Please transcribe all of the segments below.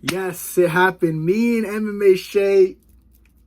Yes, it happened. Me and MMA Che,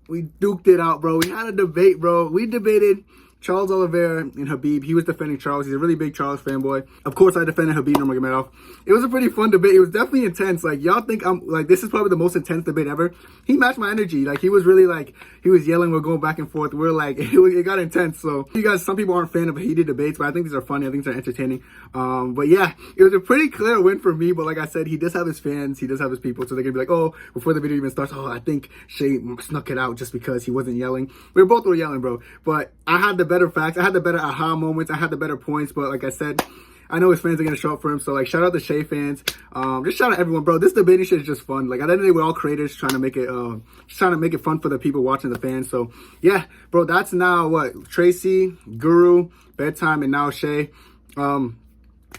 we duked it out, bro. We had a debate, bro. We debated Charles Oliveira and Khabib. He was defending Charles. He's a really big Charles fanboy. Of course, I defended Khabib Nurmagomedov. It was a pretty fun debate. It was definitely intense. Like, y'all think I'm, like, this is probably the most intense debate ever. He matched my energy. Like, he was really, like, he was yelling. We're going back and forth. We're like, it got intense. So, you guys, some people aren't fan of heated debates, but I think these are funny. I think they're entertaining. But yeah, it was a pretty clear win for me. But like I said, he does have his fans. He does have his people. So they're going to be like, oh, before the video even starts, oh, I think Che snuck it out just because he wasn't yelling. We both were yelling, bro. But I had the better facts. I had the better aha moments. I had the better points. But like I said, I know his fans are going to show up for him. So like, shout out to Che fans. Just shout out everyone, bro. This debating shit is just fun. Like at the end of the day, we're all creators trying to make it fun for the people watching, the fans. So yeah, bro, that's now what? Tracy, Guru, Bedtime, and now Che.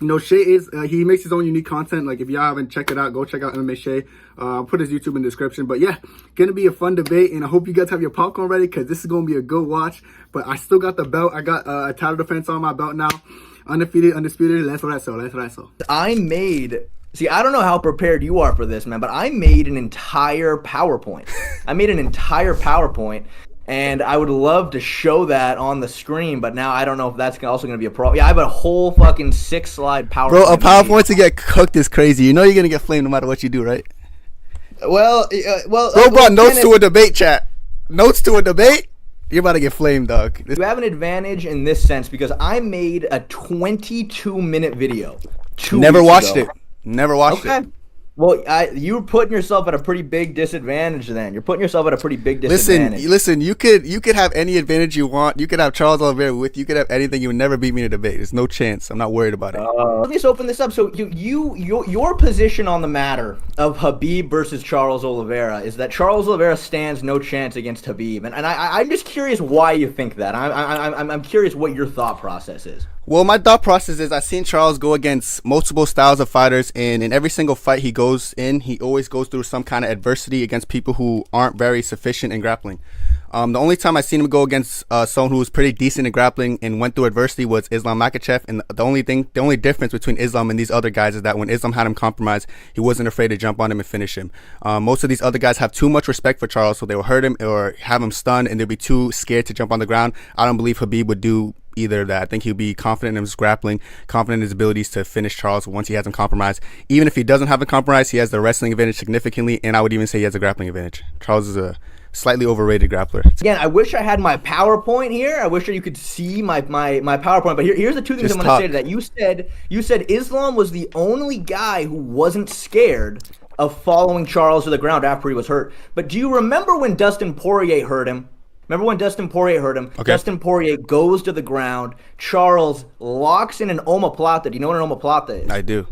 You know, Che is, he makes his own unique content. Like, if y'all haven't checked it out, go check out MMA Che. I'll put his YouTube in the description. But yeah, gonna be a fun debate. And I hope you guys have your popcorn ready because this is gonna be a good watch. But I still got the belt. I got a title defense on my belt now. Undefeated, undisputed. Let's wrestle. Let's wrestle. See, I don't know how prepared you are for this, man, but I made an entire PowerPoint. And I would love to show that on the screen, but now I don't know if that's also going to be a problem. Yeah, I have a whole fucking 6-slide PowerPoint. Bro, a PowerPoint to get cooked is crazy. You know you're going to get flamed no matter what you do, right? Well, bro brought notes to a debate, chat. Notes to a debate? You're about to get flamed, dog. You have an advantage in this sense because I made a 22-minute video. Never watched it. Never watched it. Well, you're putting yourself at a pretty big disadvantage then. You're putting yourself at a pretty big disadvantage. Listen, you could have any advantage you want. You could have Charles Oliveira with you. You could have anything. You would never beat me in a debate. There's no chance. I'm not worried about it. Let's open this up. So your position on the matter of Khabib versus Charles Oliveira is that Charles Oliveira stands no chance against Khabib. And I'm just curious why you think that. I'm curious what your thought process is. Well, my thought process is I've seen Charles go against multiple styles of fighters, and in every single fight he goes in, he always goes through some kind of adversity against people who aren't very sufficient in grappling. The only time I've seen him go against someone who was pretty decent in grappling and went through adversity was Islam Makhachev, and the only difference between Islam and these other guys is that when Islam had him compromised, he wasn't afraid to jump on him and finish him. Most of these other guys have too much respect for Charles, so they will hurt him or have him stunned, and they'll be too scared to jump on the ground. I don't believe Khabib would do either of that. I think he'll be confident in his grappling, confident in his abilities to finish Charles once he has him compromised. Even if he doesn't have him compromised, he has the wrestling advantage significantly, and I would even say he has a grappling advantage. Charles is a slightly overrated grappler. Again, I wish I had my PowerPoint here. I wish that you could see my PowerPoint. But here's the two things I'm going to say to that. You said Islam was the only guy who wasn't scared of following Charles to the ground after he was hurt. But do you remember when Dustin Poirier hurt him? Okay. Dustin Poirier goes to the ground. Charles locks in an omoplata. Do you know what an omoplata is? I do.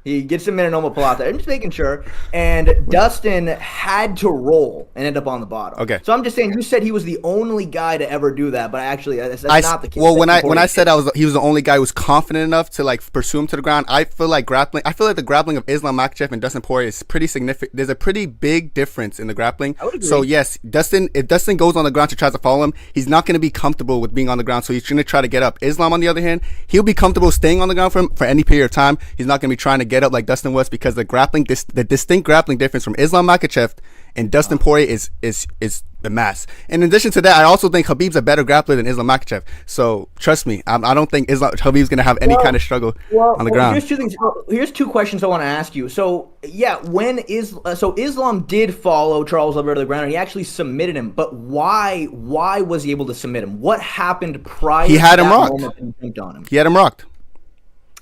He gets him in an omoplata. I'm just making sure. And Dustin had to roll and end up on the bottom. Okay. So I'm just saying, you said he was the only guy to ever do that, but actually that's not the case. Well, when I said he was the only guy who was confident enough to like pursue him to the ground, I feel like the grappling of Islam Makhachev and Dustin Poirier is pretty significant. There's a pretty big difference in the grappling. I would agree. So yes, if Dustin goes on the ground to try to follow him, he's not going to be comfortable with being on the ground. So he's going to try to get up. Islam, on the other hand, he'll be comfortable staying on the ground for any period of time. He's not going to be trying to get up like Dustin was, because the distinct grappling difference from Islam Makhachev and Dustin Poirier is the mass. And in addition to that, I also think Khabib's a better grappler than Islam Makhachev. So trust me, I don't think Khabib's going to have any kind of struggle on the ground. Here's two things. Here's two questions I want to ask you. So yeah, Islam did follow Charles Oliveira to the ground and he actually submitted him. But why was he able to submit him? What happened prior? He had to him that rocked. moment that he jumped on him? He had him rocked.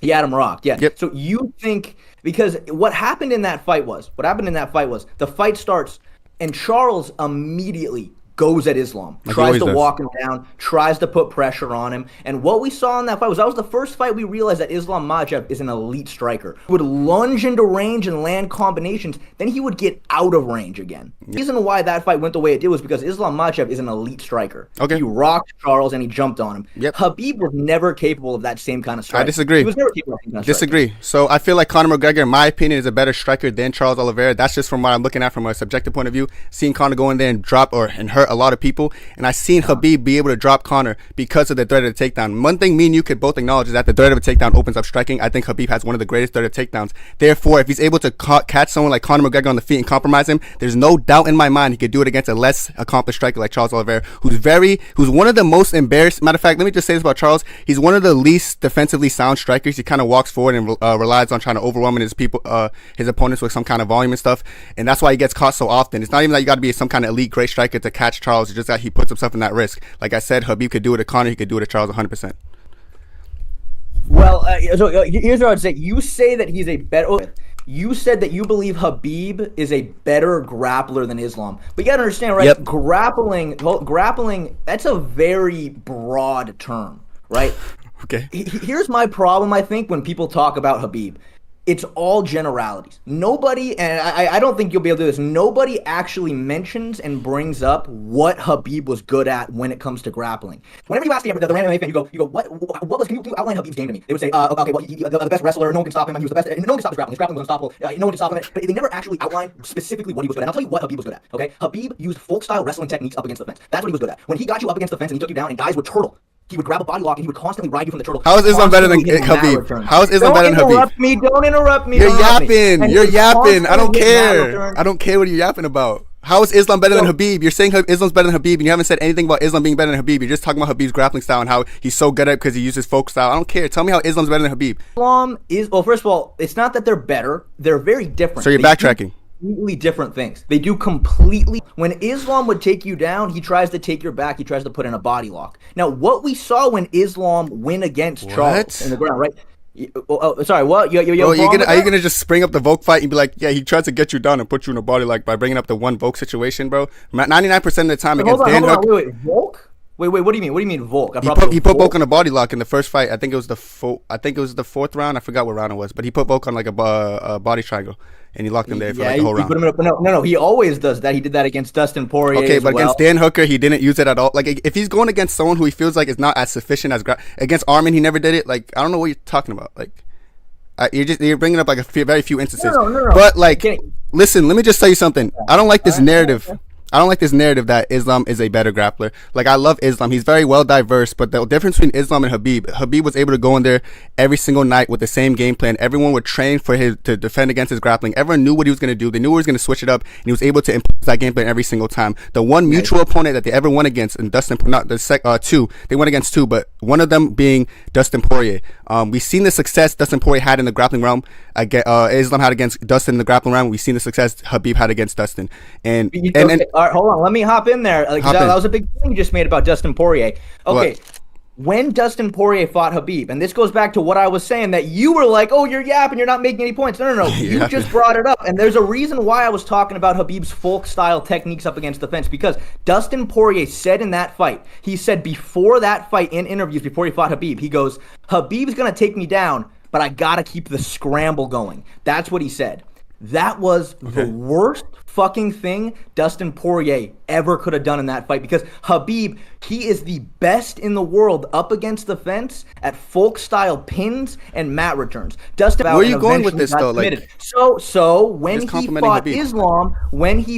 He had him rocked. Yeah. Yep. So you think, because what happened in that fight was the fight starts and Charles immediately goes at Islam, tries to walk him down, tries to put pressure on him. And what we saw in that fight was the first fight we realized that Islam Makhachev is an elite striker. He would lunge into range and land combinations, then he would get out of range again. The reason why that fight went the way it did was because Islam Makhachev is an elite striker. Okay. He rocked Charles and he jumped on him. Yep. Khabib was never capable of that same kind of strike. I disagree. He was never capable of that kind of Disagree. So I feel like Conor McGregor, in my opinion, is a better striker than Charles Oliveira. That's just from what I'm looking at from a subjective point of view. Seeing Conor go in there and drop and hurt hurt a lot of people. And I seen Khabib be able to drop Conor because of the threat of the takedown. One thing me and you could both acknowledge is that the threat of a takedown opens up striking. I think Khabib has one of the greatest threat of takedowns. Therefore, if he's able to catch someone like Conor McGregor on the feet and compromise him, there's no doubt in my mind he could do it against a less accomplished striker like Charles Oliveira, who's one of the most embarrassed. Matter of fact, let me just say this about Charles. He's one of the least defensively sound strikers. He kind of walks forward and relies on trying to overwhelm his opponents with some kind of volume and stuff, and that's why he gets caught so often. It's not even that you got to be some kind of elite great striker to catch Charles. It's just that he puts himself in that risk. Like I said, Khabib could do it to Conor. He could do it to Charles 100%. Well, so here's what I would say. You say that he's a better. You said that you believe Khabib is a better grappler than Islam. But you got to understand, right? Yep. Grappling, that's a very broad term, right? Okay. Here's my problem, I think, when people talk about Khabib. It's all generalities. Nobody, and I don't think you'll be able to do this, nobody actually mentions and brings up what Khabib was good at when it comes to grappling. Whenever you ask the random MMA fan, you go, can you outline Khabib's game to me? They would say, okay, well, the best wrestler, no one can stop him, he was the best, no one can stop his grappling. His grappling was unstoppable, no one can stop him. But they never actually outline specifically what he was good at. And I'll tell you what Khabib was good at, okay? Khabib used folk-style wrestling techniques up against the fence. That's what he was good at. When he got you up against the fence and he took you down and guys would turtle, he would grab a body lock and he would constantly ride you from the turtle. How is Islam better than Khabib? How is Islam better than Khabib? Don't interrupt me. You're yapping. I don't care. I don't care what you're yapping about. How is Islam better than Khabib? You're saying Islam's better than Khabib, and you haven't said anything about Islam being better than Khabib. You're just talking about Khabib's grappling style and how he's so good at it because he uses folk style. I don't care. Tell me how Islam's better than Khabib. Islam is, well, first of all, it's not that they're better. They're very different. So you're backtracking. Completely different things. They do completely. When Islam would take you down, he tries to take your back. He tries to put in a body lock. Now, what we saw when Islam win against Charles in the ground, right? Sorry, what? Are you gonna just spring up the Volk fight and be like, yeah, he tries to get you down and put you in a body lock by bringing up the one Volk situation, bro? 99% of the time against Dan Hook. Wait, Volk? Wait, what do you mean? What do you mean Volk? He put Volk on a body lock in the first fight. I think it was the fourth round. I forgot what round it was, but he put Volk on like a body triangle. And he locked him there for like the whole round. Put him up, no, he always does that. He did that against Dustin Poirier. Okay, but against Dan Hooker, he didn't use it at all. Like, if he's going against someone who he feels like is not as sufficient as against Arman, he never did it. Like, I don't know what you're talking about. Like, you're bringing up like very few instances. No. But like, listen, let me just tell you something. I don't like this narrative. Okay. I don't like this narrative that Islam is a better grappler. Like, I love Islam. He's very well diverse, but the difference between Islam and Khabib was able to go in there every single night with the same game plan. Everyone would train to defend against his grappling. Everyone knew what he was going to do. They knew he was going to switch it up, and he was able to impose that game plan every single time. The one mutual opponent that they ever won against, and they went against two, but one of them being Dustin Poirier. We've seen the success Dustin Poirier had in the grappling realm. Islam had against Dustin in the grappling realm. We've seen the success Khabib had against Dustin. And all right, hold on. Let me hop in there. That was a big thing you just made about Dustin Poirier. Okay. What? When Dustin Poirier fought Khabib, and this goes back to what I was saying, that you were like, oh, you're yapping, you're not making any points. No. You just brought it up. And there's a reason why I was talking about Khabib's folk-style techniques up against the fence, because Dustin Poirier said in that fight, he said before that fight in interviews, before he fought Khabib, he goes, Khabib's going to take me down, but I got to keep the scramble going. That's what he said. That was the worst fucking thing Dustin Poirier ever could have done in that fight, because Khabib, he is the best in the world up against the fence at folk style pins and mat returns. Dustin, where are you going with this though? Like, so when he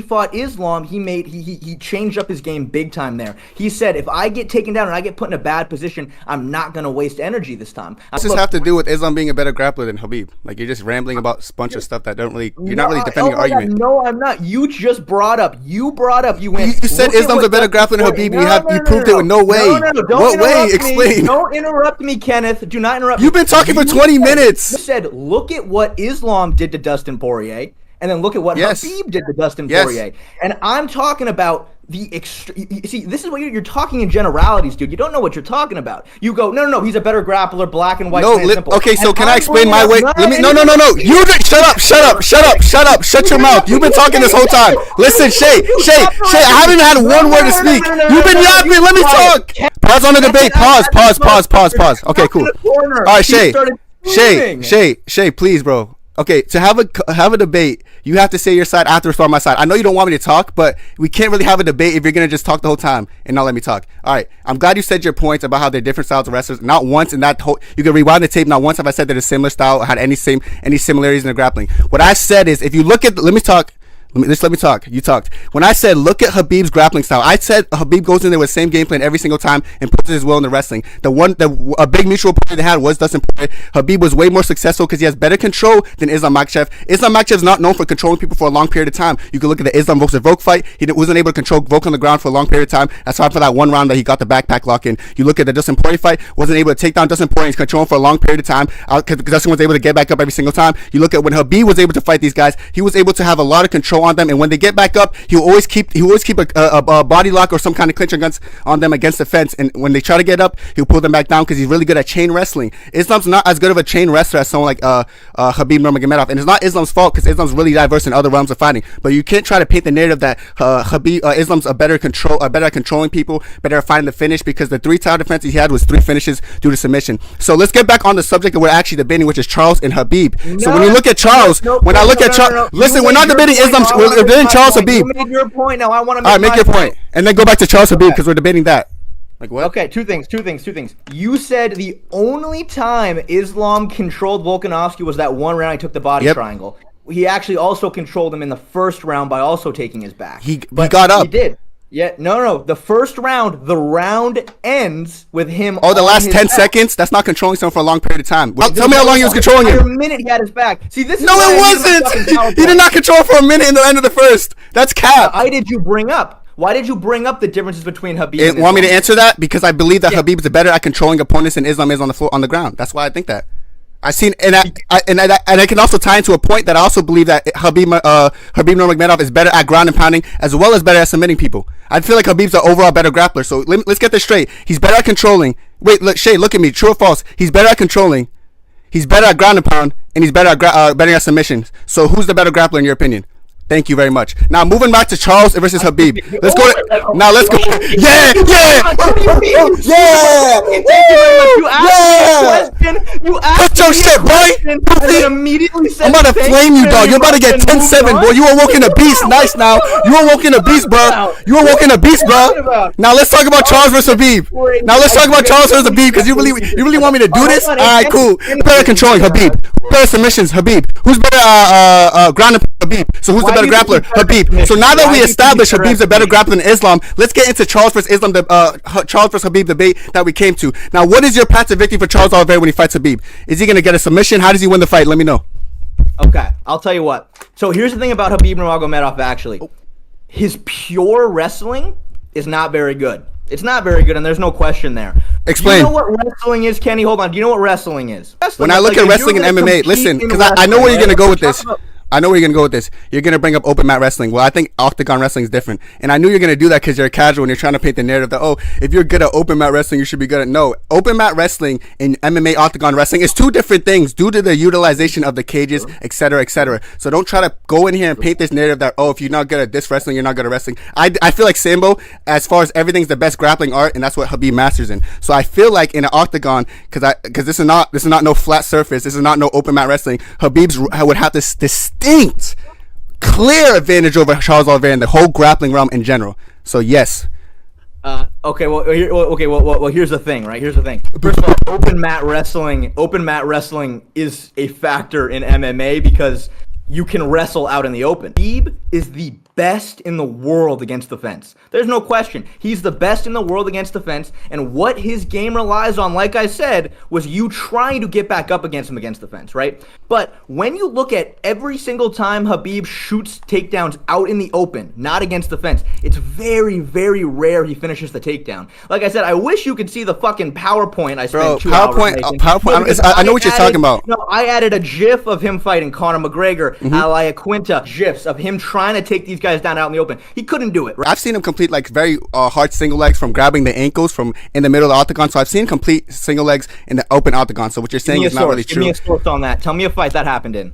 fought Islam, he changed up his game big time there. He said, if I get taken down and I get put in a bad position, I'm not going to waste energy this time. What's this have to do with Islam being a better grappler than Khabib? Like, you're just rambling about a bunch of stuff that you're not really defending your argument. No, I'm not. You just brought up. You said Islam's a better grappler than Khabib. You proved it with no way. What way? Explain. Don't interrupt me, Kenneth. Do not interrupt me. You've been talking for 20 minutes. You said, look at what Islam did to Dustin Poirier, and then look at what Khabib did to Dustin Poirier. And I'm talking about the see, this is what you're talking in generalities, dude. You don't know what you're talking about. You go, no, he's a better grappler, black and white. Okay, so can I explain my way? Let me. No. You shut up. Shut your mouth. You've been talking this whole time. Listen, Shay, I haven't had one word to speak. You've been yapping. Let me talk. Pause on the debate. Pause. Okay, cool. All right, Shay, please, bro. Okay, to have a debate, you have to say your side after respond my side. I know you don't want me to talk, but we can't really have a debate if you're gonna just talk the whole time and not let me talk. All right, I'm glad you said your points about how they're different styles of wrestlers. Not once in that whole, you can rewind the tape. Not once have I said that a similar style had any similarities in the grappling. What I said is, if you look at, let me talk. Let me talk. You talked. When I said look at Khabib's grappling style, I said Khabib goes in there with the same game plan every single time and puts his will in the wrestling. A big mutual point they had was Dustin Poirier. Khabib was way more successful because he has better control than Islam Makhachev. Islam Makhachev is not known for controlling people for a long period of time. You can look at the Islam versus Volk fight. He wasn't able to control Volk on the ground for a long period of time. That's why for that one round that he got the backpack lock in. You look at the Dustin Poirier fight, wasn't able to take down Dustin Poirier. He's controlling for a long period of time because Dustin was able to get back up every single time. You look at when Khabib was able to fight these guys, he was able to have a lot of control on them, and when they get back up, he'll always keep a body lock or some kind of clinch on them against the fence, and when they try to get up, he'll pull them back down because he's really good at chain wrestling. Islam's not as good of a chain wrestler as someone like Khabib Nurmagomedov, and it's not Islam's fault because Islam's really diverse in other realms of fighting, but you can't try to paint the narrative that Islam's a better at controlling people, better at finding the finish, because the 3 title defenses he had was 3 finishes due to submission. So let's get back on the subject that we're actually debating, which is Charles and Khabib. So when you look at Charles, listen, we're not debating Islam. We're debating Charles Khabib. You made your point. Now I want to make all right, make your point, and then go back to Charles Khabib because we're debating that. Like what? Okay, two things. You said the only time Islam controlled Volkanovski was that one round he took the body triangle. He actually also controlled him in the first round by also taking his back. He got up. He did. Yeah, no. The first round, the round ends with him. Oh, the last 10 seconds? That's not controlling someone for a long period of time. Well, tell me how long he was controlling him. For a minute, he had his back. See, this is no, it wasn't. He did not control for a minute in the end of the first. That's cap. Why did you bring up the differences between Khabib and Islam? Want me to answer that? Because I believe that Khabib is better at controlling opponents than Islam is on the floor, on the ground. That's why I think that. I've seen, and I can also tie into a point that I also believe that Khabib Nurmagomedov is better at ground and pounding as well as better at submitting people. I feel like Khabib's an overall better grappler. So let's get this straight. He's better at controlling. Wait, look, Shay, look at me. True or false? He's better at controlling. He's better at ground and pound, and he's better at submissions. So who's the better grappler in your opinion? Thank you very much. Now moving back to Charles versus Khabib. Let's go. Let's go. Yeah. You asked your shit, boy. I'm about to flame you, dog. You're about to get 10-7, boy. You awoken a beast. Nice now. You awoken a beast, bro. Now let's talk about Charles versus Khabib. Because you really want me to do this? All right, cool. Better controlling Khabib. Better submissions, Khabib. Who's better ground and Khabib? So who's the better grappler? Khabib. So now that we established Khabib's a better grappler than Islam, let's get into Charles versus Islam, Charles versus Khabib debate that we came to. Now, what is your path to victory for Charles Oliveira when he fights Khabib? Is he going to get a submission? How does he win the fight? Let me know. Okay, I'll tell you what. So here's the thing about Khabib Nurmagomedov, actually. His pure wrestling is not very good. It's not very good, and there's no question there. Explain. Do you know what wrestling is, Kenny? Hold on. Do you know what wrestling is? When I look at wrestling and MMA, listen, because I know where you're going to go with this. I know where you're going to go with this. You're going to bring up open mat wrestling. Well, I think octagon wrestling is different. And I knew you're going to do that because you're a casual and you're trying to paint the narrative that, oh, if you're good at open mat wrestling, you should be good at... No. Open mat wrestling and MMA octagon wrestling is 2 different things due to the utilization of the cages, etc., etc. So don't try to go in here and paint this narrative that, oh, if you're not good at this wrestling, you're not good at wrestling. I feel like Sambo, as far as everything's the best grappling art, and that's what Khabib masters in. So I feel like in an octagon, because this is not no flat surface, this is not no open mat wrestling, Khabib's would have this distinct... clear advantage over Charles Oliveira in the whole grappling realm in general. So yes. Okay. Well, here's the thing, right? Here's the thing. First of all, open mat wrestling is a factor in MMA because you can wrestle out in the open. Khabib is the best in the world against the fence. There's no question. He's the best in the world against the fence, and what his game relies on, like I said, was you trying to get back up against him against the fence, right? But when you look at every single time Khabib shoots takedowns out in the open, not against the fence, it's very, very rare he finishes the takedown. Like I said, I wish you could see the fucking PowerPoint I spent 2 hours making. PowerPoint, I know what you're talking about. No, I added a GIF of him fighting Conor McGregor, Alia Quinta, GIFs of him trying to take these guys down out in the open. He couldn't do it. Right? I've seen him complete like very hard single legs from grabbing the ankles from in the middle of the octagon. So I've seen him complete single legs in the open octagon. So what you're saying is not really true. Give me a source on that. Tell me a fight that happened in.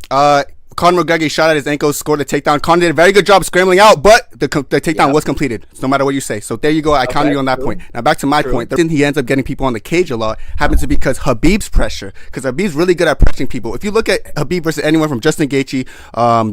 Conor McGregor shot at his ankles, scored a takedown. Conor did a very good job scrambling out, but the takedown was completed. So no matter what you say. So there you go. I counted you on that point. Now back to my point. The reason he ends up getting people on the cage a lot happens to be because Khabib's pressure. Because Khabib's really good at pressuring people. If you look at Khabib versus anyone from Justin Gaethje,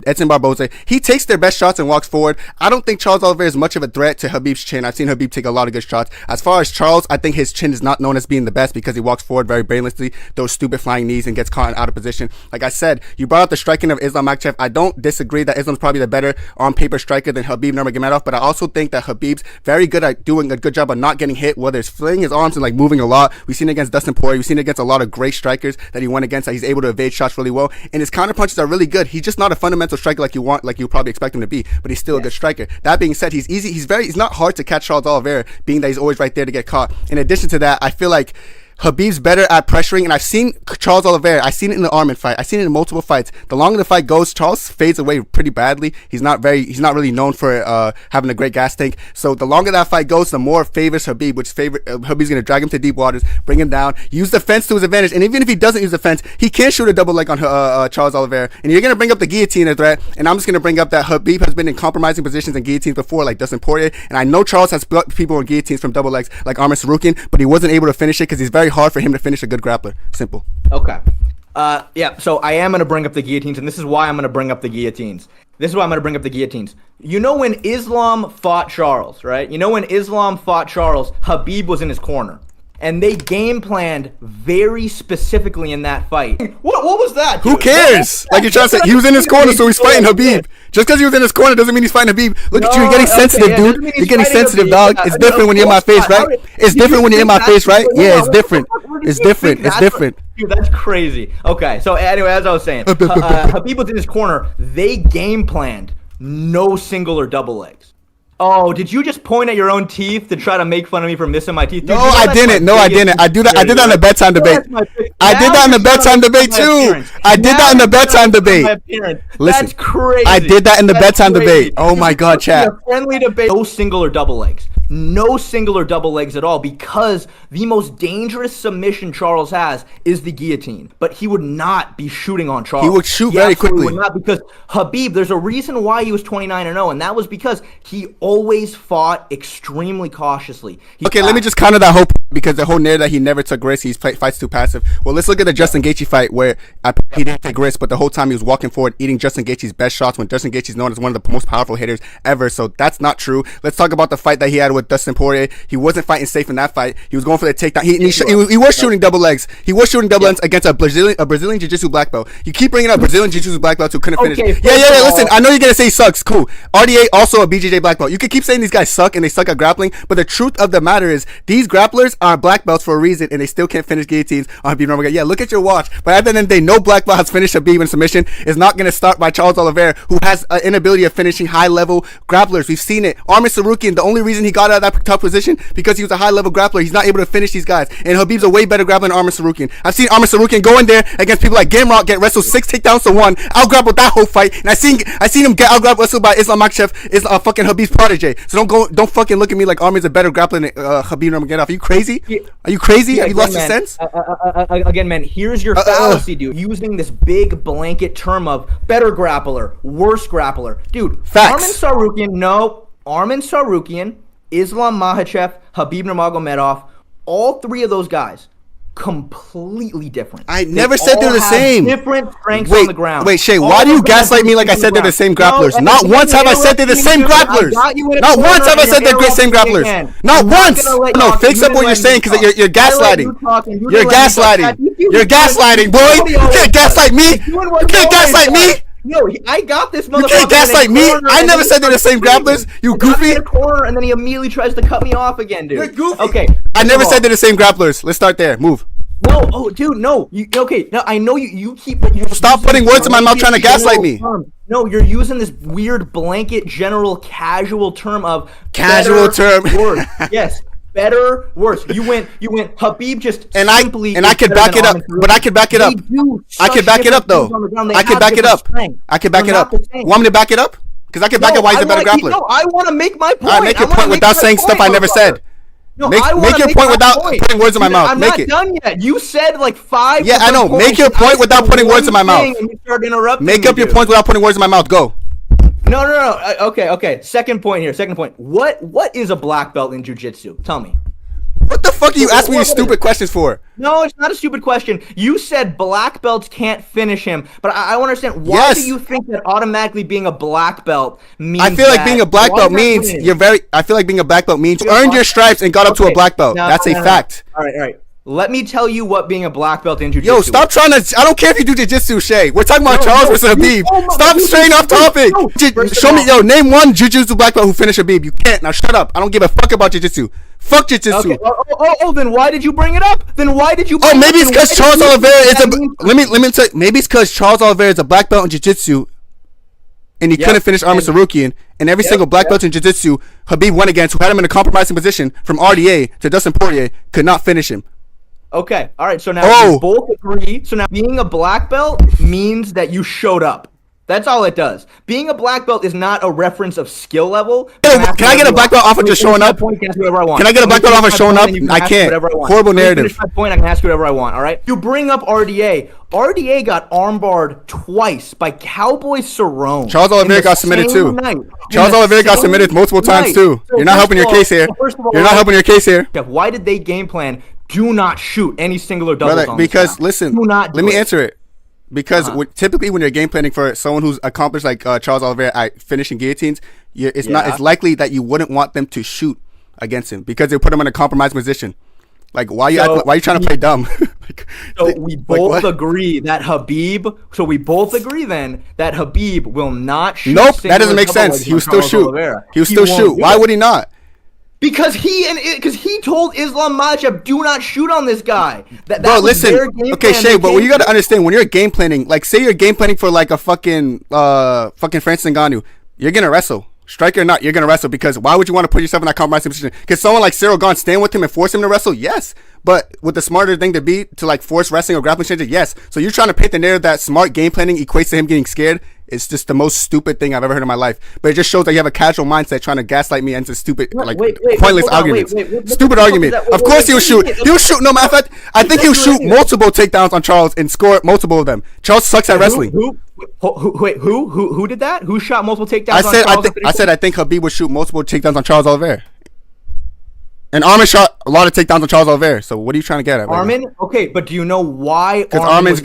Edson Barboza, he takes their best shots and walks forward. I don't think Charles Oliveira is much of a threat to Khabib's chin. I've seen Khabib take a lot of good shots. As far as Charles, I think his chin is not known as being the best because he walks forward very brainlessly, those stupid flying knees, and gets caught out of position. Like I said, you brought up the striking of Islam Makhachev. I don't disagree that Islam's probably the better on-paper striker than Khabib Nurmagomedov, but I also think that Khabib's very good at doing a good job of not getting hit, whether it's flinging his arms and like moving a lot. We've seen it against Dustin Poirier. We've seen it against a lot of great strikers that he went against, that he's able to evade shots really well, and his counter punches are really good. He's just not a fundamental striker like you probably expect him to be, but he's still a good striker. That being said, he's easy. He's not hard to catch Charles Oliveira, being that he's always right there to get caught. In addition to that, I feel like Khabib's better at pressuring, and I've seen Charles Oliveira. I've seen it in the Arman fight. I've seen it in multiple fights. The longer the fight goes, Charles fades away pretty badly. He's not really known for having a great gas tank. So the longer that fight goes, the more favors Khabib, Khabib's gonna drag him to deep waters, bring him down, use the fence to his advantage. And even if he doesn't use the fence, he can shoot a double leg on Charles Oliveira. And you're gonna bring up the guillotine threat, and I'm just gonna bring up that Khabib has been in compromising positions in guillotines before, like Dustin Poirier. And I know Charles has put people in guillotines from double legs, like Arman Sarukian, but he wasn't able to finish it because it's very hard for him to finish a good grappler. Simple. Okay. Yeah, so I am going to bring up the guillotines, and this is why I'm going to bring up the guillotines. You know when Islam fought Charles, right? Khabib was in his corner. And they game planned very specifically in that fight. What was that, dude? Who cares? Like you're trying to say, he was in his corner, so he's fighting Habib. Just because he was in his corner doesn't mean he's fighting Habib. Look at you, you're getting sensitive, dude. You're getting sensitive, dog. It's different when you're in my face, right? It's different when you're in my face, right? Yeah, it's different. It's different. It's different. Dude, that's crazy. Okay, so anyway, as I was saying, Habib was in his corner. They game planned no single or double legs. Oh, did you just point at your own teeth to try to make fun of me for missing my teeth? Dude, no, I didn't. No, I didn't. I do that. I did that in the bedtime debate. I did that in the bedtime debate too. I did that in the bedtime debate. Listen, that's crazy. I did that in the bedtime debate. Oh my God, chat. Friendly debate. No single or double legs. No single or double legs at all, because the most dangerous submission Charles has is the guillotine. But he would not be shooting on Charles. He would shoot very quickly. Would not, because Khabib, there's a reason why he was 29-0, and that was because he always fought extremely cautiously. Okay, let me just counter that hope, because the whole narrative that he never took risks, he fights too passive. Well, let's look at the Justin Gaethje fight where he didn't take risks, but the whole time he was walking forward, eating Justin Gaethje's best shots, when Justin Gaethje is known as one of the most powerful hitters ever. So that's not true. Let's talk about the fight that he had with Dustin Poirier. He wasn't fighting safe in that fight. He was going for the takedown. He was shooting double legs. He was shooting double legs against a Brazilian Jiu-Jitsu black belt. You keep bringing up Brazilian Jiu-Jitsu black belts who couldn't finish. Yeah. Listen, I know you're gonna say he sucks. Cool. RDA also a BJJ black belt. You can keep saying these guys suck and they suck at grappling, but the truth of the matter is these grapplers are black belts for a reason, and they still can't finish guillotines on Habib Nurmagomedov. Yeah, look at your watch. But at the end of the day, no black belt has finished Habib in submission. Is not gonna start by Charles Oliveira, who has an inability of finishing high-level grapplers. We've seen it. Arman Sarukian, the only reason he got out of that tough position because he was a high-level grappler. He's not able to finish these guys. And Habib's a way better grappler than Arman Sarukian. I've seen Arman Sarukian go in there against people like Gamrot, get wrestled 6 takedowns to 1, out-grappled that whole fight. And I seen him get out-grappled wrestled by Islam Makhachev, is fucking Habib's protege. So don't fucking look at me like Arman's a better grappler than Habib Nurmagomedov. Are you crazy? Are you crazy? Have you lost your sense? Again, man, here's your fallacy, dude. Using this big blanket term of better grappler, worse grappler. Dude, facts. Arman Sarukian, Islam Makhachev, Habib Nurmagomedov, all three of those guys, completely different. I never said they're the same. Different strengths on the ground. Wait, Shay, why do you gaslight me like I said they're the same grapplers? Not once have I said they're the same grapplers. Not once have I said they're the same grapplers. Not once. No, fix up what you're saying, because you're gaslighting. You're gaslighting. You're gaslighting, boy. You can't gaslight me. You can't gaslight me. No, I got this motherfucker. You can't gaslight me. I never said they're the same grapplers. You goofy. In a corner, and then he immediately tries to cut me off again, dude. You're goofy. Okay. I never said they're the same grapplers. Let's start there. Move. No, oh, dude, no. No, I know you keep. Stop putting words in my mouth trying to gaslight me. No, you're using this weird blanket, general, casual term of worse. Yes. Better, worse. You went. Habib just and I could back it up, but I could back it up. I could back it up though. I could back it up. I could back it up. Want me to back it up? Because I could back it. Why he's a better grappler? No, I want to make my point. I make your point without saying stuff I never said. No, make your point without putting words in my mouth. I'm not done yet. You said like 5. Yeah, I know. Make your point without putting words in my mouth. Make up your point without putting words in my mouth. Go. No. Okay. Second point here. What is a black belt in jiu-jitsu? Tell me. What the fuck are you asking me these stupid questions for? No, it's not a stupid question. You said black belts can't finish him, but I want to understand, why do you think that automatically being a black belt means I feel like being a black belt means I feel like being a black belt means you earned your stripes and got up to a black belt. That's a fact. All right. Let me tell you what being a black belt in jiu-jitsu. Yo, stop trying to. I don't care if you do jiu-jitsu, Shay. We're talking about Charles versus Khabib. Stop straying off topic. Show me, yo, name one jiu-jitsu black belt who finished Khabib. You can't. Now shut up. I don't give a fuck about jiu-jitsu. Fuck jiu-jitsu. Okay. Then why did you bring it up? Then why did you? Maybe it's because Charles Oliveira is a. Let me tell you. Maybe it's because Charles Oliveira is a black belt in jiu-jitsu, and he couldn't finish Arman Tsarukyan. And every single black belt in jiu-jitsu Khabib went against, who had him in a compromising position from RDA to Dustin Poirier, could not finish him. Okay, all right. So now we both agree. So now being a black belt means that you showed up. That's all it does. Being a black belt is not a reference of skill level. Can I get a black belt off of just showing up? Can I get a black belt off of showing up? I can't. Horrible narrative. Finish my point. I can ask you whatever I want. All right. You bring up RDA. RDA got armbarred twice by Cowboy Cerrone. Charles Oliveira got submitted too. Charles Oliveira got submitted multiple times too. You're not helping your case here. You're not helping your case here. Why did they game plan? Do not shoot any single or doubles brother, on because this listen, let me answer it. Because typically when you're game planning for someone who's accomplished like Charles Oliveira at finishing guillotines, it's likely that you wouldn't want them to shoot against him because they put him in a compromised position. Like why are you trying to play dumb? We both agree that Khabib. So we both agree then that Khabib will not shoot. Nope, that doesn't make sense. He will still shoot. He will still shoot. Why would he not? Because he told Islam Makhachev, do not shoot on this guy. Bro, listen. Okay, Shay, but what you gotta understand, when you're game planning, like say you're game planning for like a fucking Francis Ngannou, you're gonna wrestle. Striker or not, you're gonna wrestle because why would you want to put yourself in that compromising position? Because someone like Cyril Gane stand with him and force him to wrestle? Yes. But would the smarter thing to be to like force wrestling or grappling changes? Yes. So you're trying to paint the narrative that smart game planning equates to him getting scared. It's just the most stupid thing I've ever heard in my life. But it just shows that you have a casual mindset trying to gaslight me into stupid, pointless arguments. Stupid argument. Of course he'll shoot. He'll shoot. No matter of fact, I think he'll shoot multiple takedowns on Charles and score multiple of them. Charles sucks at wrestling. Who did that? Who shot multiple takedowns on Charles? I said I think Khabib would shoot multiple takedowns on Charles Oliveira. And Arman shot a lot of takedowns on Charles Oliveira. So what are you trying to get at? Arman? Okay, but do you know why? Because Arman's a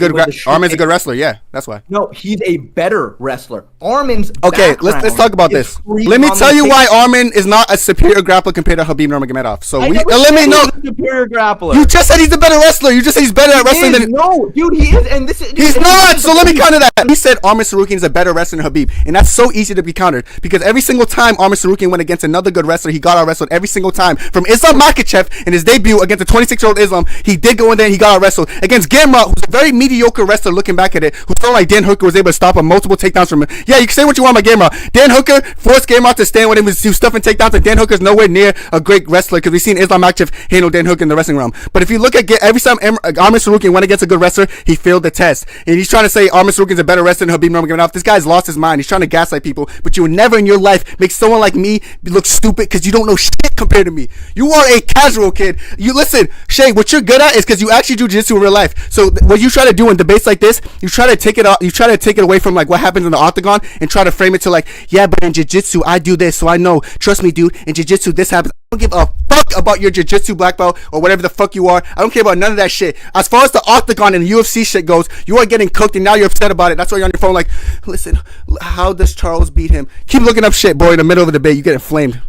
good wrestler. Yeah, that's why. No, he's a better wrestler. Arman's okay. Let's talk about this. Let me tell you why Arman is not a superior grappler compared to Khabib Nurmagomedov. So let me know. Superior grappler. You just said he's a better wrestler. You just said he's better at wrestling than. No, dude, he is, and he's not. So let me counter that. He said Arman Tsarukyan is a better wrestler than Khabib, and that's so easy to be countered because every single time Arman Tsarukyan went against another good wrestler, he got out wrestled every single time. From Islam Makhachev in his debut against a 26-year-old Islam, he did go in there and he got out wrestled against Gamrot, who's a very mediocre wrestler looking back at it, who felt like Dan Hooker was able to stop him multiple takedowns from him. Yeah, you can say what you want about Gamrot. Dan Hooker forced Gamrot to stand with him, he was stuffing takedowns, and Dan Hooker's nowhere near a great wrestler because we've seen Islam Makhachev handle Dan Hooker in the wrestling realm. But if you look at every time Arman Tsarukyan went against a good wrestler, he failed the test. And he's trying to say Arman Tsarukyan's a better wrestler than Khabib Nurmagomedov. This guy's lost his mind. He's trying to gaslight people, but you would never in your life make someone like me look stupid because you don't know shit compared to me. You are a casual kid. You listen, Shay, what you're good at is because you actually do jiu-jitsu in real life. So what you try to do in debates like this, you try to take it away from like what happens in the octagon and try to frame it to like, yeah, but in jiu-jitsu I do this, so I know. Trust me, dude, in jiu-jitsu this happens. I don't give a fuck about your jiu-jitsu black belt or whatever the fuck you are. I don't care about none of that shit. As far as the octagon and UFC shit goes, you are getting cooked and now you're upset about it. That's why you're on your phone like, listen, how does Charles beat him? Keep looking up shit, boy, in the middle of the debate. You get inflamed.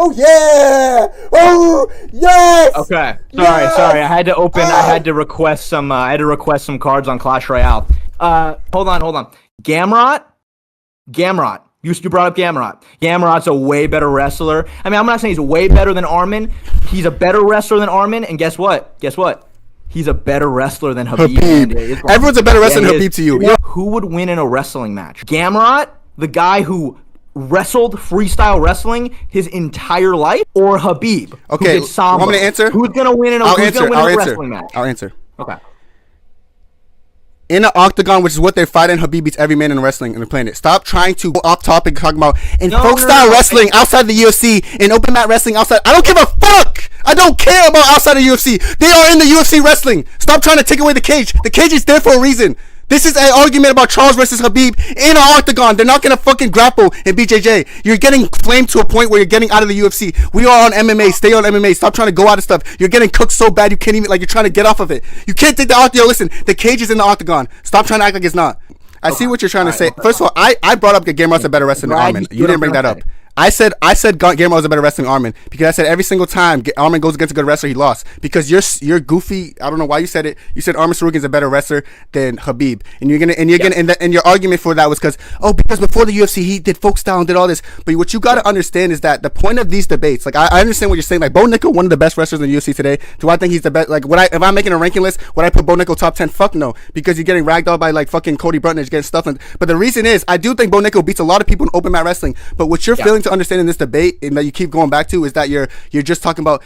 Oh yeah! Oh yes! Okay. Sorry. I had to request some cards on Clash Royale. Hold on. Gamrot. You brought up Gamrot. Gamrot's a way better wrestler. I mean, I'm not saying he's way better than Arman. He's a better wrestler than Arman. And guess what? He's a better wrestler than Khabib. Everyone's a better wrestler than Khabib to you. Who would win in a wrestling match? Gamrot, the guy who wrestled freestyle wrestling his entire life, or Khabib? Okay, who did Samba? Want me to answer? Who's gonna win in a wrestling match? I'll answer. Okay. In the octagon, which is what they're fighting, Khabib beats every man in wrestling and they're playing it. Stop trying to go off topic talking about folk style wrestling outside the UFC and open mat wrestling outside. I don't give a fuck. I don't care about outside of UFC. They are in the UFC wrestling. Stop trying to take away the cage. The cage is there for a reason. This is an argument about Charles versus Khabib in an octagon. They're not going to fucking grapple in BJJ. You're getting flamed to a point where you're getting out of the UFC. We are on MMA. Stay on MMA. Stop trying to go out of stuff. You're getting cooked so bad you can't even, like, you're trying to get off of it. You can't take the octagon. Listen, the cage is in the octagon. Stop trying to act like it's not. I see what you're trying to say. First of all, I brought up that Gamrot's a better wrestler than Arman. You didn't bring that up. I said Guillermo was a better wrestler than Arman because I said every single time Arman goes against a good wrestler, he lost. Because you're goofy. I don't know why you said it. You said Arman Sarukian is a better wrestler than Khabib, and your argument for that was because before the UFC he did folk style and did all this. But what you got to understand is that the point of these debates, like I understand what you're saying. Like Bo Nickel, one of the best wrestlers in the UFC today. Do I think he's the best? Like if I'm making a ranking list, would I put Bo Nickel top 10? Fuck no, because you're getting ragged on by like fucking Cody Brutnage getting stuff. But the reason is I do think Bo Nickel beats a lot of people in open mat wrestling. But what you're failing to understand in this debate and that you keep going back to is that you're just talking about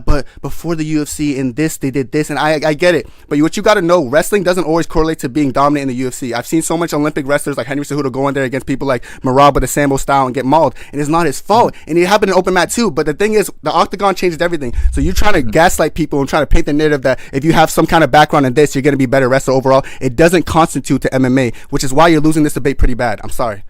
but before the UFC in this they did this, and I get it. But what you got to know, wrestling doesn't always correlate to being dominant in the UFC. I've seen so much Olympic wrestlers like Henry Cejudo go in there against people like Marab with the Sambo style and get mauled, and it's not his fault. And it happened in open mat too. But the thing is, the octagon changed everything. So you're trying to gaslight people and trying to paint the narrative that if you have some kind of background in this, you're going to be a better wrestler overall. It doesn't constitute to MMA, which is why you're losing this debate pretty bad. I'm sorry.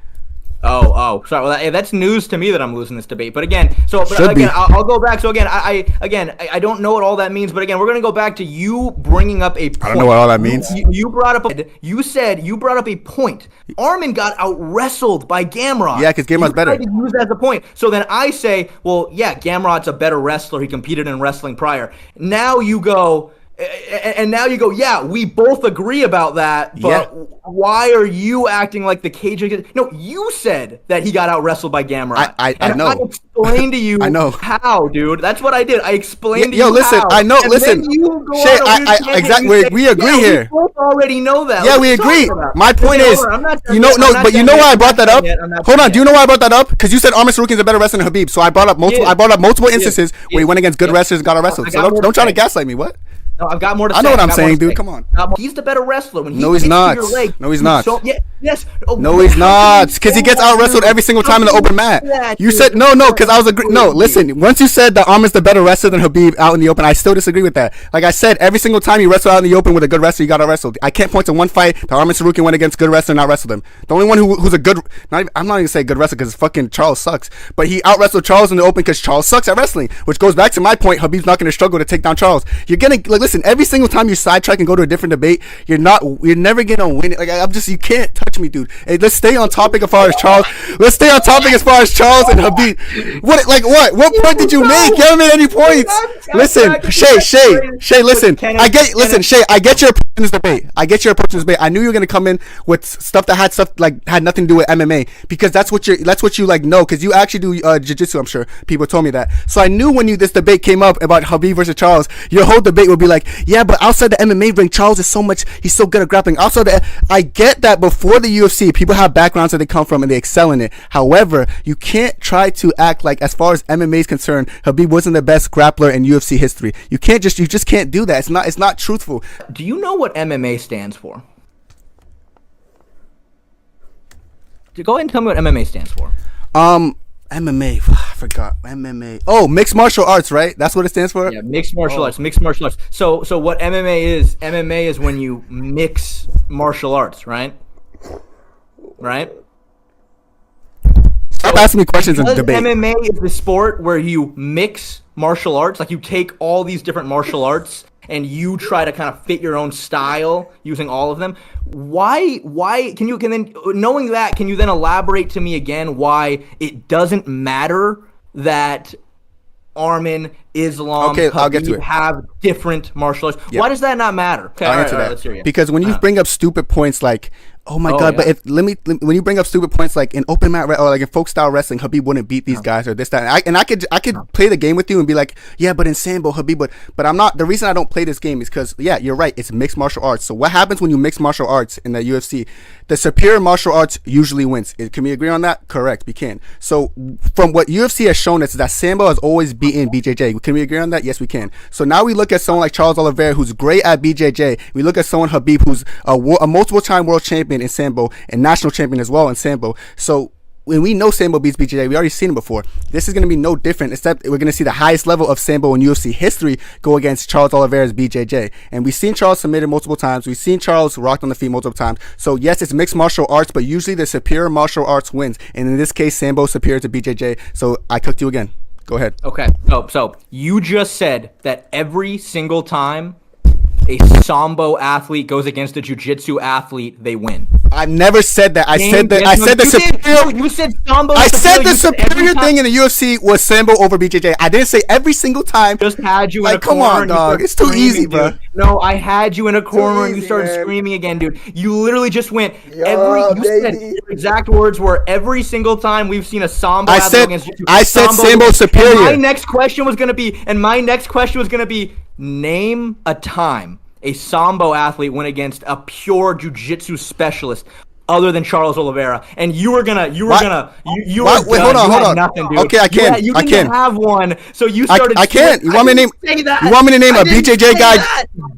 Oh, sorry. Well, that's news to me that I'm losing this debate. But again, I'll go back. So again, I don't know what all that means. But again, we're gonna go back to you bringing up a point. I don't know what all that means. You brought up you brought up a point. Arman got out wrestled by Gamrot. Yeah, because Gamrot's better. You use that as a point. So then I say, well, yeah, Gamrot's a better wrestler. He competed in wrestling prior. Now you go. And now you go, yeah, we both agree about that, but why are you acting like the cage? No, you said that he got out wrestled by Gamrot. I know. I explained to you I know how, dude. That's what I did. I explained to you listen, how. I know, and listen. Shay, exactly, we agree here. We both already know that. Yeah, we agree. My point is, you know why I brought that up? Hold on, do you know why I brought that up? Because you said Arman Sarukian is a better wrestler than Khabib, so I brought up multiple instances where he went against good wrestlers and got arrested. So don't try to gaslight me. What? No, I've got more to say. I know what I'm saying, dude. Come on. He's the better wrestler. When no, he's not. No, he's not. Yes. No, he's not. Because he gets out wrestled every single time in the open mat. You said no. Because I was agreeing. No, listen. Once you said that Arman's the better wrestler than Khabib out in the open, I still disagree with that. Like I said, every single time you wrestle out in the open with a good wrestler, you got out wrestled. I can't point to one fight that Arman Sarukian went against good wrestler and not wrestled him. The only one who's a good, I'm not even gonna say good wrestler because fucking Charles sucks, but he out wrestled Charles in the open because Charles sucks at wrestling. Which goes back to my point. Khabib's not gonna struggle to take down Charles. You're gonna listen. Every single time you sidetrack and go to a different debate, you're never gonna win it. Like you can't touch me, dude. Hey, let's stay on topic as far as Charles. Let's stay on topic as far as Charles and Khabib. What point did you make? You haven't made any points. Listen, Shay, listen. Shay, I get your approach in this debate. I knew you were gonna come in with stuff that had nothing to do with MMA because that's what you like know because you actually do jiu-jitsu. I'm sure people told me that. So I knew when this debate came up about Khabib versus Charles, your whole debate would be like, yeah, but outside the MMA ring, Charles is he's so good at grappling. I get that before the UFC, people have backgrounds that they come from and they excel in it. However, you can't try to act like, as far as MMA is concerned, Khabib wasn't the best grappler in UFC history. You just can't do that. It's not truthful. Do you know what MMA stands for? Go ahead and tell me what MMA stands for. MMA, I forgot. MMA. Oh, mixed martial arts, right? That's what it stands for? Yeah, mixed martial arts. So what MMA is when you mix martial arts, right? Right? Stop asking me questions in debate. MMA is the sport where you mix martial arts, like you take all these different martial arts and you try to kind of fit your own style using all of them. Why can you then elaborate to me again why it doesn't matter that Arman, Islam, I'll get to it. Have different martial arts? Yep. Why does that not matter? Okay, I'll answer that. Let's hear you. Because when you bring up stupid points like, oh my God, but when you bring up stupid points like in open mat or like in folk style wrestling, Khabib wouldn't beat these guys or this, that. And I could play the game with you and be like, yeah, but in Sambo, Khabib, but I'm not. The reason I don't play this game is because, yeah, you're right. It's mixed martial arts. So what happens when you mix martial arts in the UFC? The superior martial arts usually wins. Can we agree on that? Correct, we can. So from what UFC has shown us is that Sambo has always beaten BJJ. Can we agree on that? Yes, we can. So now we look at someone like Charles Oliveira, who's great at BJJ. We look at someone Khabib, who's a multiple-time world champion in Sambo and national champion as well in Sambo. So when we know Sambo beats BJJ, we already seen him before. This is going to be no different, except we're going to see the highest level of Sambo in UFC history go against Charles Oliveira's BJJ. And we've seen Charles submitted multiple times. We've seen Charles rocked on the feet multiple times. So yes, it's mixed martial arts, but usually the superior martial arts wins. And in this case, Sambo superior to BJJ. So I cooked you again. Go ahead. Okay. So you just said that every single time a Sambo athlete goes against a jiu-jitsu athlete, they win. I've never said that. I said the superior. You said Sambo. I said the superior thing in the UFC was Sambo over BJJ. I didn't say every single time. Just had you in a corner. Come on, dog. It's too easy, bro. No, I had you in a corner and you started screaming again, dude. You literally just went you said your exact words were every single time we've seen a Sambo athlete against jiu-jitsu. I said Sambo superior. And my next question was gonna be name a time a Sambo athlete went against a pure jiu-jitsu specialist other than Charles Oliveira, and you were gonna hold on. Nothing, dude. Okay, I can. You didn't have one, so you started. I can't. You want me to name? You want me to name a BJJ guy?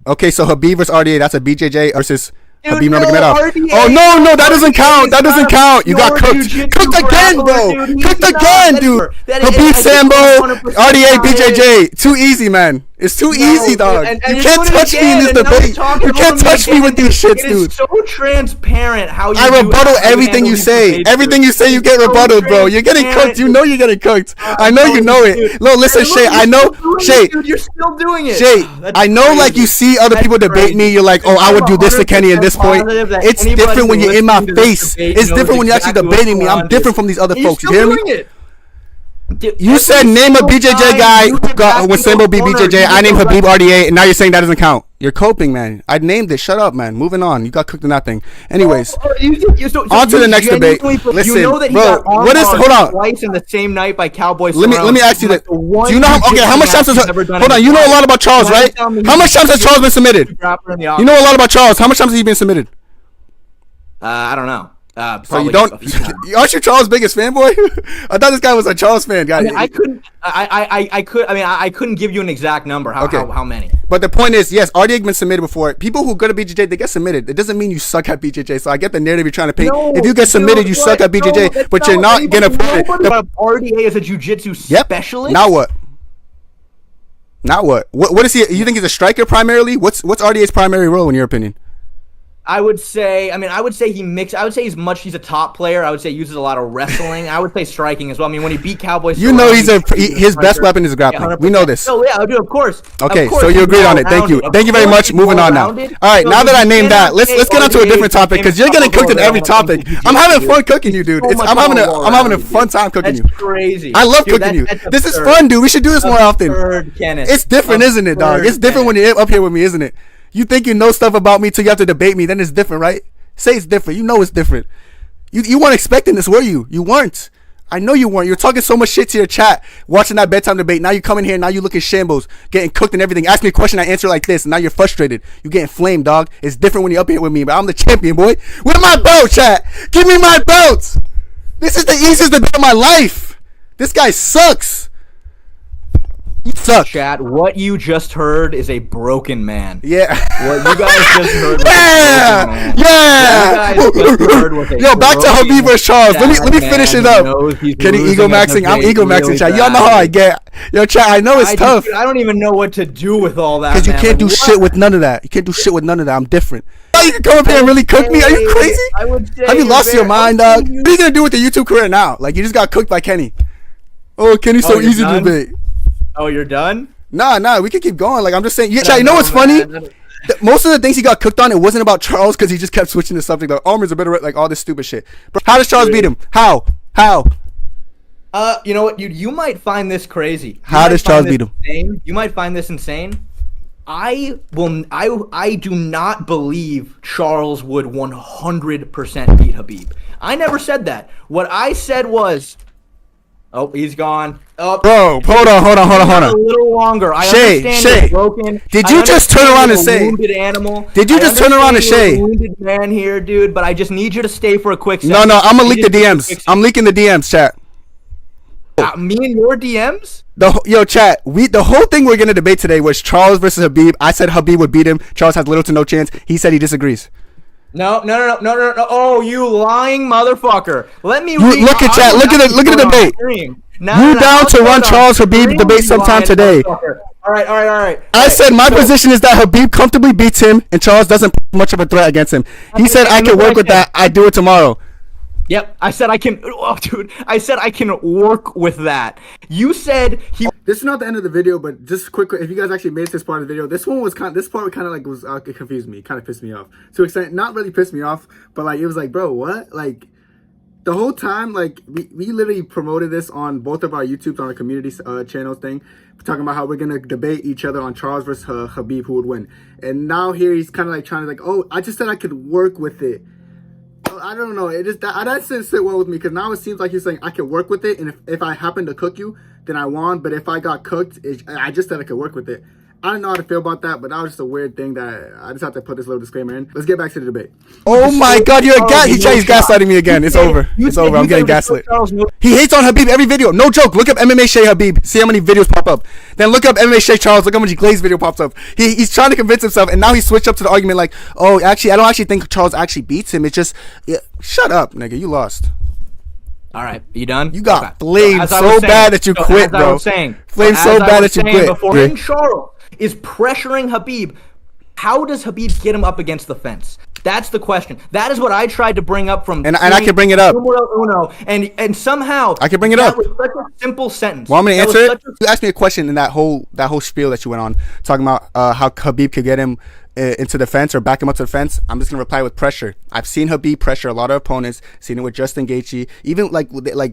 Okay, so Khabib versus RDA. That's a BJJ versus. Khabib Nurmagomedov. Oh no, that doesn't count. That doesn't count. You got cooked again, bro. Cooked again, dude. Khabib Sambo, RDA, BJJ. Too easy, man. It's too easy, dog. You can't touch me in this debate. You can't touch me with these shits, dude. It's so transparent how you. I rebuttal everything you say. Everything you say, you get rebutted, bro. You're getting cooked. You know you're getting cooked. I know you know it. No, listen, Shay. I know, Shay. Dude, you're still doing it. Shay, I know, like you see other people debate me. You're like, oh, I would do this to Kenny at this point. It's different when you're in my face. It's different when you're actually debating me. I'm different from these other folks. You hear me? You said name a BJJ guy who got when Sambo beat BJJ. I named Khabib RDA, and now you're saying that doesn't count. You're coping, man. I named it. Shut up, man. Moving on. You got cooked in that thing. Anyways, on to the next debate. Listen, you know that he bro. Got what is? Hold on. Twice in the same night by Cowboy. Let me ask you that. Do you know how? Okay, how much times has? Hold on. You know a lot about Charles, right? How much times has Charles been submitted? You know a lot about Charles. How much times has he been submitted? I don't know. So you don't? Aren't you Charles' biggest fanboy? I thought this guy was a Charles fan guy. I couldn't give you an exact number. How many? But the point is, yes, RDA been submitted before. People who go to BJJ, they get submitted. It doesn't mean you suck at BJJ. So I get the narrative you're trying to paint. If you get submitted, you suck at BJJ, but you're not gonna put it. RDA is a jiu-jitsu specialist. Now what? What is he? You think he's a striker primarily? What's RDA's primary role in your opinion? I would say he mixed. I would say he's a top player. I would say he uses a lot of wrestling. I would say striking as well. I mean, when he beat Cowboy, you know his best weapon is grappling. We know this. Oh yeah, dude, of course. Okay, so you agreed on it. Thank you very much. Moving on now. All right, now that I named that, let's get on to a different topic because you're getting cooked in every topic. I'm having fun cooking you, dude. I'm having a fun time cooking you. That's crazy. I love cooking you. This is fun, dude. We should do this more often. It's different, isn't it, dog? It's different when you're up here with me, isn't it? You think you know stuff about me till you have to debate me, then it's different, right? Say it's different. You know it's different. You weren't expecting this, were you? You weren't. I know you weren't. You're talking so much shit to your chat, watching that bedtime debate. Now you come in here, now you look at shambles, getting cooked and everything. Ask me a question, I answer like this, and now you're frustrated. You're getting flamed, dog. It's different when you're up here with me, but I'm the champion, boy. Where's my belt, chat? Give me my belt. This is the easiest debate of my life. This guy sucks. You suck. Chat, what you just heard is a broken man. Yeah. What you guys just heard was a broken man. Yeah. Yo, back to Khabib versus Charles. Let me finish it up. Kenny Egomaxxing. I'm Egomaxxing, chat. Y'all know how I get. Yo, chat, I know it's tough. I don't even know what to do with all that. Because you can't do shit with none of that. You can't do shit with none of that. I'm different. You can come up here and really cook me? Are you crazy? Have you lost your mind, dog? What are you going to do with the YouTube career now? Like, you just got cooked by Kenny. Oh, Kenny's so easy to debate. Oh, you're done? Nah, we can keep going. Like, I'm just saying. You know what's funny? Most of the things he got cooked on, it wasn't about Charles because he just kept switching the subject. Like, Arman's a better, like, all this stupid shit. Bro, how does Charles beat him? How? You know what? You might find this crazy. How does Charles beat him? You might find this insane. I do not believe Charles would 100% beat Khabib. I never said that. What I said was... Oh, he's gone. Oh, bro, hold on. A little longer. Shay, broken. Did you just turn around and say? Wounded animal. Did you just turn around and say? Wounded man here, dude. But I just need you to stay for a quick second. No, I'm gonna leak the DMs. I'm leaking the DMs, chat. Me and your DMs? Chat. The whole thing we're gonna debate today was Charles versus Khabib. I said Khabib would beat him. Charles has little to no chance. He said he disagrees. No. Oh, you lying motherfucker. Let me look at chat. Look at the debate. You down to run Charles Khabib debate sometime today. All right. I said my position is that Khabib comfortably beats him and Charles doesn't put much of a threat against him. He said I can work with that. I do it tomorrow. Yep, I said I can. Oh, dude, I said I can work with that. You said he. This is not the end of the video, but just quick. If you guys actually made this part of the video, this part kind of like was it confused me, kind of pissed me off. To an extent, not really pissed me off, but like it was like, bro, what? Like the whole time, like we literally promoted this on both of our YouTubes on our community channel thing, talking about how we're gonna debate each other on Charles versus Khabib, who would win. And now here he's kind of like trying to like, oh, I just said I could work with it. I don't know. It just that didn't sit well with me, because now it seems like he's saying I can work with it, and if I happen to cook you, then I won. But if I got cooked, I just said I could work with it. I don't know how to feel about that, but that was just a weird thing that I just have to put this little disclaimer in. Let's get back to the debate. Oh my God, he's gaslighting me again. It's over. It's over. I'm getting gaslit. He hates on Khabib every video. No joke. Look up MMA Che Khabib. See how many videos pop up. Then look up MMA Che Charles. Look how much Glaze video pops up. He's trying to convince himself, and now he switched up to the argument like, oh, actually, I don't actually think Charles actually beats him. It's just, shut up, nigga. You lost. All right, you done? You got flamed so bad that you quit, bro. Flamed so bad that you quit. Before Charles is pressuring Khabib, how does Khabib get him up against the fence? That's the question. That is what I tried to bring up from. And I can bring it up. And somehow I can bring it up. That was such a simple sentence. Want me to answer it? You asked me a question in that whole spiel that you went on, talking about how Khabib could get him into the fence or back him up to the fence. I'm just gonna reply with pressure. I've seen Khabib pressure a lot of opponents. Seen it with Justin Gaethje. Even like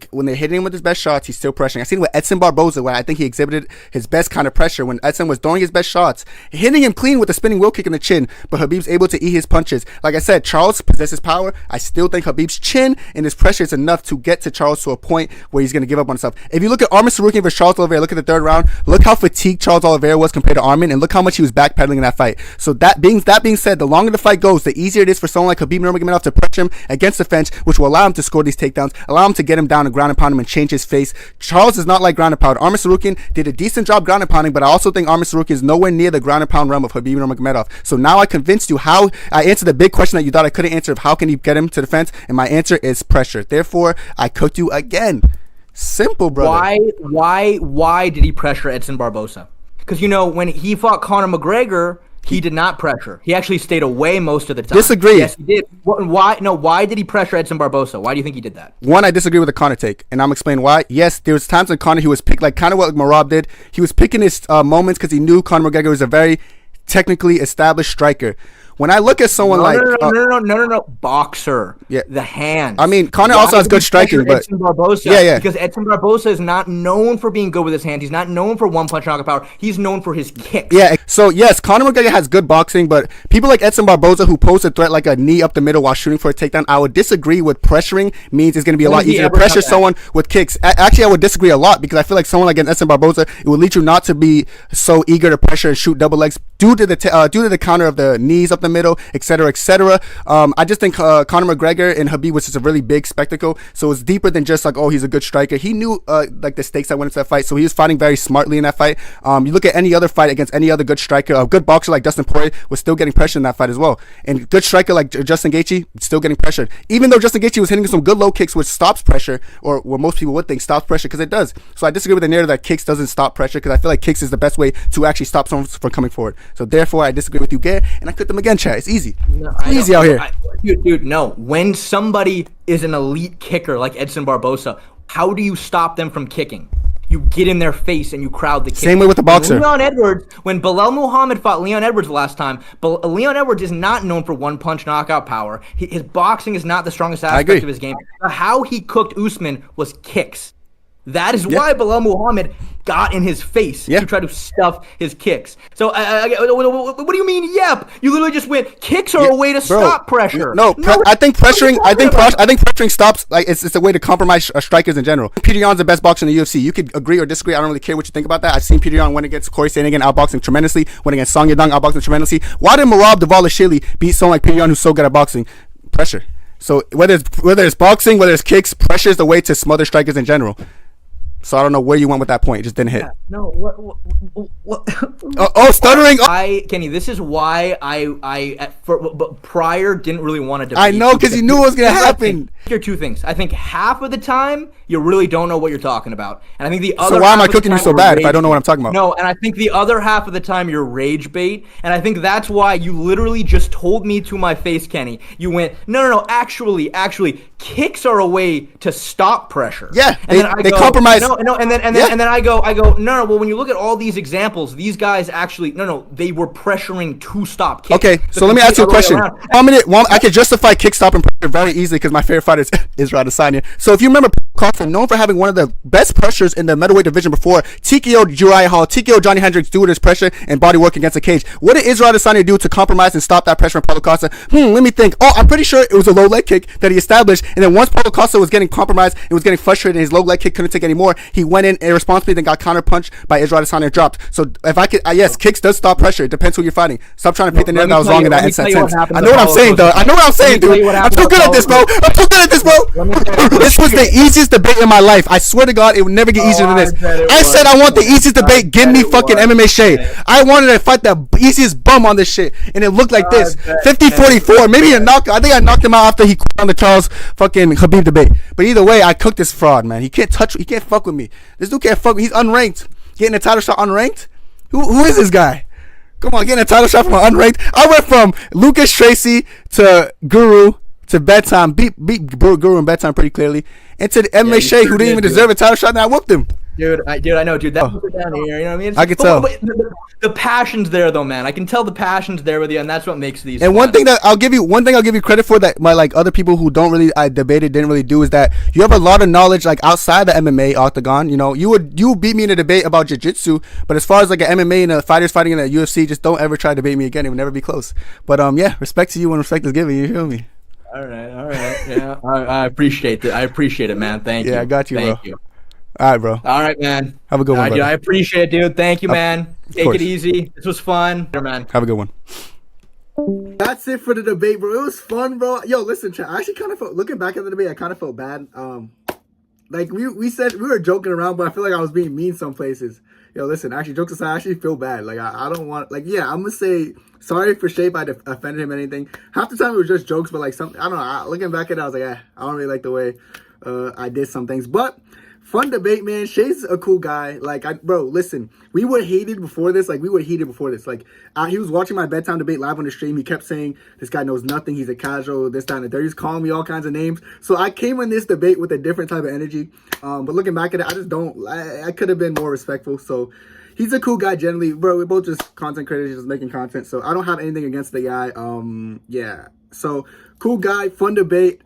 when they're hitting him with his best shots, he's still pressuring. I've seen it with Edson Barboza, where I think he exhibited his best kind of pressure when Edson was throwing his best shots, hitting him clean with a spinning wheel kick in the chin. But Khabib's able to eat his punches. Like I said, Charles possesses power. I still think Khabib's chin and his pressure is enough to get to Charles to a point where he's gonna give up on himself. If you look at Arman Sarukian versus Charles Oliveira, look at the third round. Look how fatigued Charles Oliveira was compared to Arman, and look how much he was backpedaling in that fight. So that being said, the longer the fight goes, the easier it is for someone like Khabib Nurmagomedov to pressure him against the fence, which will allow him to score these takedowns, allow him to get him down and ground and pound him and change his face. Charles is not like ground and pound. Arman Sarukian did a decent job ground and pounding, but I also think Arman Sarukian is nowhere near the ground and pound realm of Khabib Nurmagomedov. So now I convinced you how I answered the big question that you thought I couldn't answer of how can you get him to the fence, and my answer is pressure. Therefore, I cooked you again. Simple, brother. Why did he pressure Edson Barboza? Because when he fought Conor McGregor, he did not pressure. He actually stayed away most of the time. Disagree. Yes, he did. Why? No. Why did he pressure Edson Barboza? Why do you think he did that? One, I disagree with the Conor take, and I'm explaining why. Yes, there was times when Conor, he was picked, like kind of what Marab did. He was picking his moments because he knew Conor McGregor was a very technically established striker. When I look at someone no, boxer. Yeah, the hands. I mean, Conor also has good striking, but Edson Barboza, because Edson Barboza is not known for being good with his hands. He's not known for one punch knockout power. He's known for his kicks. Yeah. So yes, Conor McGregor has good boxing, but people like Edson Barboza who pose a threat like a knee up the middle while shooting for a takedown, I would disagree with pressuring means it's going to be a lot easier to pressure someone with kicks. Actually, I would disagree a lot because I feel like someone like Edson Barboza, it would lead you not to be so eager to pressure and shoot double legs due to the counter of the knees up the middle, etc. I just think Conor McGregor and Khabib was just a really big spectacle, so it's deeper than just like, oh, he's a good striker. He knew like the stakes that went into that fight, so he was fighting very smartly in that fight. You look at any other fight against any other good striker, a good boxer like Dustin Poirier was still getting pressure in that fight as well, and good striker like Justin Gaethje still getting pressured, even though Justin Gaethje was hitting some good low kicks, which stops pressure, or what most people would think stops pressure, because it does. So I disagree with the narrative that kicks doesn't stop pressure, because I feel like kicks is the best way to actually stop someone from coming forward. So therefore I disagree with you, Gare, and I cooked them again, chat. It's easy. Easy out here. Dude, no. When somebody is an elite kicker like Edson Barboza, how do you stop them from kicking? You get in their face and you crowd the kick. Same way with the boxer. When Belal Muhammad fought Leon Edwards last time, Leon Edwards is not known for one-punch knockout power. His boxing is not the strongest aspect of his game. How he cooked Usman was kicks. That is why Belal Muhammad got in his face to try to stuff his kicks. So, what do you mean, yep? You literally just went, kicks are a way to stop pressure. I think pressuring stops, like, it's a way to compromise strikers in general. Peter Yan's the best boxer in the UFC. You could agree or disagree. I don't really care what you think about that. I've seen Peter Yan win against Corey Sandhagen, outboxing tremendously, win against Song Yadong, outboxing tremendously. Why did Merab Dvalishvili beat someone like Peter Yan who's so good at boxing? Pressure. So whether it's boxing, whether it's kicks, pressure is the way to smother strikers in general. So I don't know where you went with that point. It just didn't hit. Yeah, no, what? Stuttering. Kenny, this is why but prior didn't really want to debate. I know, because you knew it was gonna happen. Here are two things. I think half of the time you really don't know what you're talking about, and I think the other. So why am I cooking you so bad if I don't know what I'm talking about? No, and I think the other half of the time you're rage bait, and I think that's why you literally just told me to my face, Kenny. You went, no. Actually, kicks are a way to stop pressure. Yeah, and they compromise. No, and then I go. No. Well, when you look at all these examples, these guys actually they were pressuring to stop kicks. Okay, so let me ask you a question. I can justify kick stopping pressure very easily because my favorite fighter is Israel Adesanya. So if you remember, Crawford, known for having one of the best pressures in the middleweight division before, TKO Uriah Hall, TKO Johnny Hendricks due to his pressure and body work against the cage. What did Israel Adesanya do to compromise and stop that pressure from Paulo Costa? Let me think. I'm pretty sure it was a low leg kick that he established, and then once Paulo Costa was getting compromised and was getting frustrated and his low leg kick couldn't take anymore, he went in irresponsibly, then got counter punched by Israel Adesanya and dropped. So if I could, yes, kicks does stop pressure. It depends who you're fighting. Stop trying to paint the narrative that I was wrong in that instance. I know what I'm saying, though. I know what I'm saying, dude. I'm too good at this, bro. This was the easiest debate in my life. I swear to God, it would never get easier than this. I said I want the easiest debate. Give me fucking MMA Che. I wanted to fight the easiest bum on this shit, and it looked like this. 50-44, maybe a knockout. I think I knocked him out after he quit on the Charles fucking Khabib debate. But either way, I cooked this fraud, man. He can't fuck with me. This dude can't fuck with me. He's unranked. Getting a title shot unranked? Who is this guy? Come on, getting a title shot from an unranked. I went from Lucas Tracy to Guru to bedtime, beat Guru in bedtime pretty clearly, and to the MMA Che, who didn't even deserve a title shot, and I whooped him. Dude, I know, dude. That's down here. You know what I mean? I can tell. But the passion's there, though, man. I can tell the passion's there with you, and that's what makes these. And one thing I'll give you credit for that my other people who don't really debated didn't really do is that you have a lot of knowledge outside the MMA octagon. You know, you beat me in a debate about jiu-jitsu, but as far as an MMA and fighters fighting in the UFC, just don't ever try to debate me again. It will never be close. But yeah, respect to you when respect is given. You feel me? All right. Yeah, I appreciate it. I appreciate it, man. Thank you. Yeah, I got you, Thank bro. you. All right, bro. All right, man. Have a good one, dude, I appreciate it, dude. Thank you, man. Take it easy. This was fun. Man. Have a good one. That's it for the debate, bro. It was fun, bro. Yo, listen, chat. I actually kind of felt, looking back at the debate, I kind of felt bad. We said we were joking around, but I feel like I was being mean some places. Yo, listen, actually, jokes aside, I actually feel bad. I don't want, I'm gonna say sorry for Shape. I offended him or anything. Half the time it was just jokes, but something, I don't know. Looking back at it, I was like, I don't really like the way I did some things, but. Fun debate, man. Shay's a cool guy. Bro, listen, we were hated before this. He was watching my bedtime debate live on the stream. He kept saying, this guy knows nothing. He's a casual, this, that, and the third. He's calling me all kinds of names. So I came in this debate with a different type of energy. But looking back at it, I could have been more respectful. So he's a cool guy generally. Bro, we're both just content creators, just making content. So I don't have anything against the guy. Yeah. So cool guy, fun debate.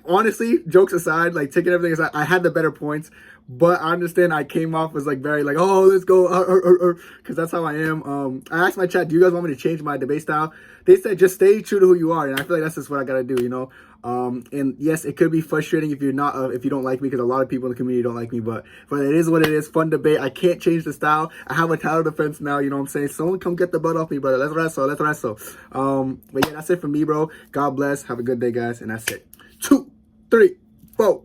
Honestly, jokes aside, taking everything aside, I had the better points, but I understand I came off as very oh, let's go, because that's how I am. I asked my chat, do you guys want me to change my debate style? They said just stay true to who you are, and I feel like that's just what I gotta do, you know. And yes, it could be frustrating if you don't like me, because a lot of people in the community don't like me, but it is what it is. Fun debate. I can't change the style. I have a title defense now, you know what I'm saying? Someone come get the butt off me, brother. Let's wrestle. But yeah, that's it for me, bro. God bless. Have a good day, guys. And that's it. 2, 3, 4.